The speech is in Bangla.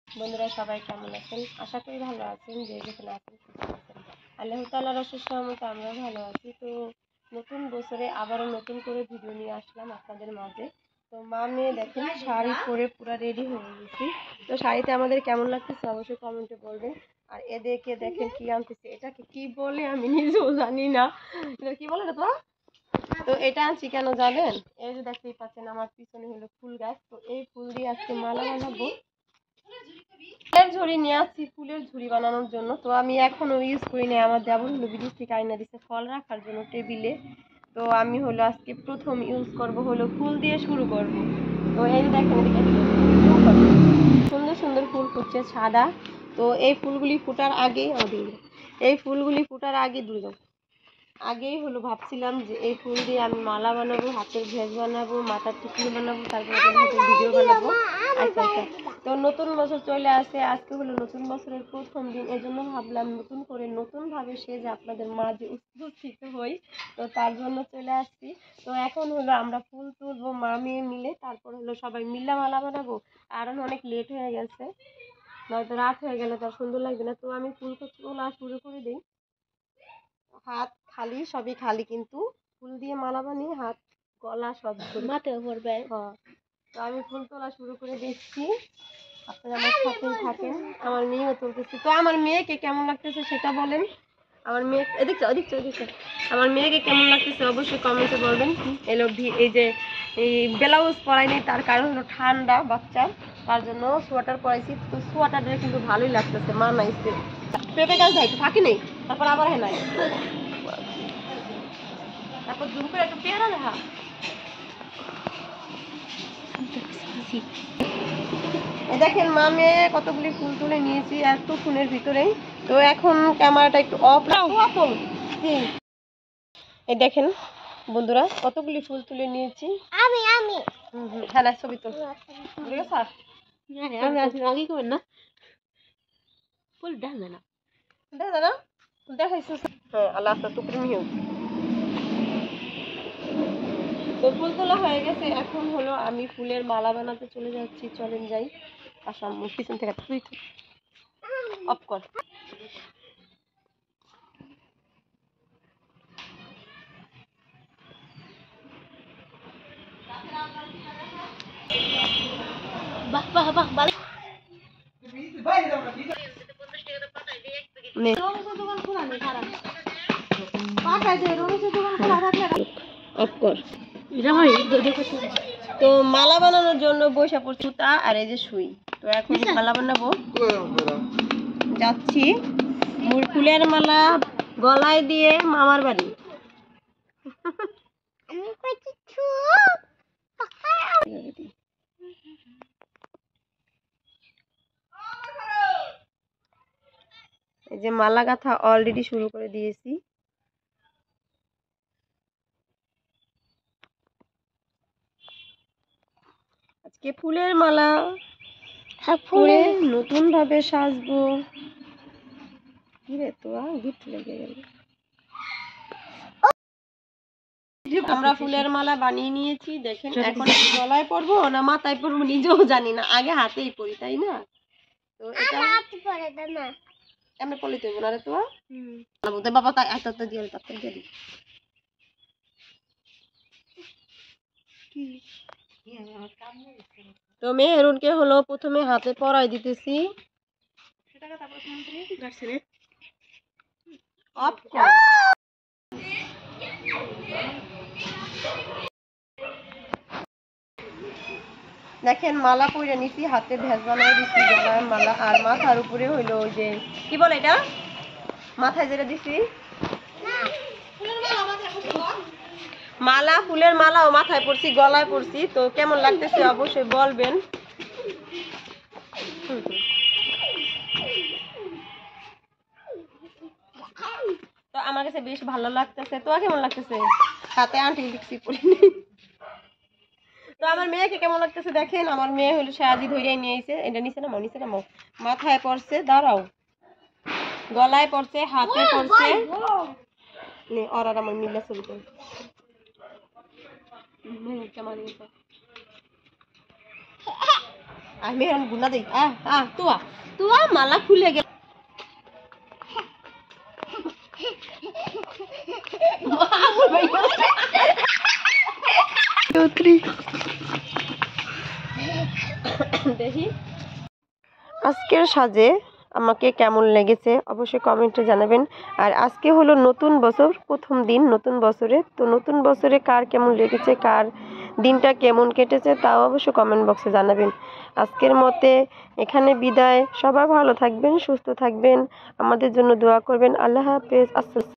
বন্ধুরা সবাই কেমন আছেন? আশা করি ভালো আছেন। যে যেখানে আছেন সুস্থ আছেন। আল্লাহ তাআলার অশেষ রহমতে আমরাও ভালো আছি। তো নতুন বছরে আবারও নতুন করে ভিডিও নিয়ে আসলাম আপনাদের মাঝে। তো মা মেয়ে দেখেন শাড়ি পরে পুরো রেডি হয়ে গেছি। তো শাড়িতে আমাদের কেমন লাগতেছে অবশ্যই কমেন্টে বলবেন। আর এদেরকে দেখেন কি আনতেছে, এটাকে কি বলে আমি নিজেও জানি না। এটা কি বলে না তো? তো এটা আনছি কেন জানেন? এই যে দেখতেই পাচ্ছেন আমার পিছনে হলো ফুল গাছ। তো এই ফুল দিয়ে আজকে মালা বানাবো। ফুলের ঝুড়ি নিয়ে আসছি ফুলের ঝুড়ি বানানোর জন্য। তো আমি এখনো ইউজ করি নাই, আমার দেবর হলো বিদেশ থেকে আইনা দিছে ফল রাখার জন্য টেবিলে। তো আমি হলো আজকে প্রথম ইউজ করব, হলো ফুল দিয়ে শুরু করব। তো এই যে দেখেন এদিকে সুন্দর সুন্দর ফুল ফুটছে সাদা। তো এই ফুলগুলি ফুটার আগেই আগেই হলো ভাবছিলাম যে এই ফুল দিয়ে আমি মালা বানাবো, হাতের ভেজ বানাবো, মাথার টিকলি বানাবো, তারপরে ভিডিও বানাবো। আচ্ছা আচ্ছা। তো নতুন বছর চলে আসে, আজকে হলো নতুন বছরের প্রথম দিন, এজন্য ভাবলাম নতুন করে নতুন ভাবে সেজে আপনাদের মাঝে উপস্থিত হই। তো তার জন্য চলে আসছি। তো এখন হলো আমরা ফুল তুলবো মা মেয়ে মিলে, তারপর হলো সবাই মিলে মালা বানাবো। কারণ অনেক লেট হয়ে গেছে, নয়তো রাত হয়ে গেলে তার সুন্দর লাগবে না। তো আমি ফুল তোলা শুরু করে দিই। হাত খালি, সবই খালি, কিন্তু ফুল দিয়ে মালা বানিয়ে হাত গলা সব মাথায় পড়বে। হ্যাঁ, তো আমি ফুল তোলা শুরু করে দিচ্ছি, আপনারা আমার সাথেই থাকেন। আমার মেয়েও তুলতেছি। তো আমার মেয়েকে কেমন লাগতেছে সেটা বলেন। আমার মেয়ে এদিকে আমার মেয়েকে কেমন লাগতেছে অবশ্যই কমেন্টে বলবেন। এলো এই যে এই ব্লাউজ পরাই নেই, তার কারণ হলো ঠান্ডা বাচ্চার, তার জন্য সোয়েটার পরাইছি। তো সোয়েটারটা কিন্তু ভালোই লাগতেছে, মানাইছে। পেঁপে গাছ ধাই তো ফাঁকি নেই, তারপর আবার হ্যাঁ নাই, তারপর জুম করে একটু পেয়ারা দেখা। দেখেন মা মেয়ে কতগুলি ফুল তুলে নিয়েছি এত ফুলের ভিতরেই। তো এখন ক্যামেরাটা একটু অফ রাখো। এই দেখেন বন্ধুরা কতগুলি ফুল তুলে নিয়েছি আমি। হ্যাঁ না, ছবি তো আমি আগে করবেন না, ফুল দেখা না দেখাইছো। হ্যাঁ আল্লাহ টুকরি মিও। তো ফুল তোলা হয়ে গেছে, এখন হলো আমি ফুলের মালা বানাতে চলে যাচ্ছি। চলেন যাই। আসাম পিছন থেকে তুই অফ কর। বাহ বাহ বাহ বাহ। তো মালা বানানোর জন্য বসে পড়ছি তা, আর এই যে সুই। তো এখন মালা বানাবো যাচ্ছি। ফুলের মালা গলায় দিয়ে মামার বাড়ি। এই যে মালা গাঁথা অলরেডি শুরু করে দিয়েছি। আজকে ফুলের মালা পরে নতুন ভাবে সাজবো। কি রে তো গিফট লেগে গেল। আমরা ফুলের মালা বানিয়ে নিয়েছি দেখেন। এখন গলায় পরবো না মাথায় পরবো নিজেও জানি না, আগে হাতেই পরি তাই না? তো এটা এমনি পড়লে তৈব না রে তো বাবা, তাই এত দিয়ে দিই। তো মেহেরুনকে হলো প্রথমে হাতে পরাই দিতেছি। দেখেন মালা পরে নিছি, হাতে ভেজ বানাই দিছি, গলায় মালা, আর মাথার উপরে হইলো ওই যে কি বলে এটা, মাথায় যেটা দিছি মালা, ফুলের মালা ও মাথায় পরছি, গলায় পরছি। তো কেমন লাগতেছে অবশ্যই বলবেন। তো আমার কাছে বেশ ভালো লাগতেছে। তো কেমন লাগতেছে? হাতে আন্টি লিখছি পরিনি। তো আমার মেয়েকে কেমন লাগতেছে দেখেন। আমার মেয়ে হলো সাজি ধরিয়ে নিয়ে এসে, এটা নিচে নামাও, নিচে নামাও। মাথায় পড়ছে, দাঁড়াও, গলায় পড়ছে, হাতে পড়ছে। আর আমার মিল্লা ছবি তো আমি এখন গুনা দেই তুয়া মালা খুলে গেল দেখি আজকের সাজে আমাকে কেমন লেগেছে অবশ্যই কমেন্টে জানাবেন। আর আজকে হলো নতুন বছর, প্রথম দিন নতুন বছরে। তো নতুন বছরে কার কেমন লেগেছে, কার দিনটা কেমন কেটেছে তাও অবশ্যই কমেন্ট বক্সে জানাবেন। আজকের মতে এখানে বিদায়। সবাই ভালো থাকবেন, সুস্থ থাকবেন, আমাদের জন্য দোয়া করবেন। আল্লাহ হাফেজ।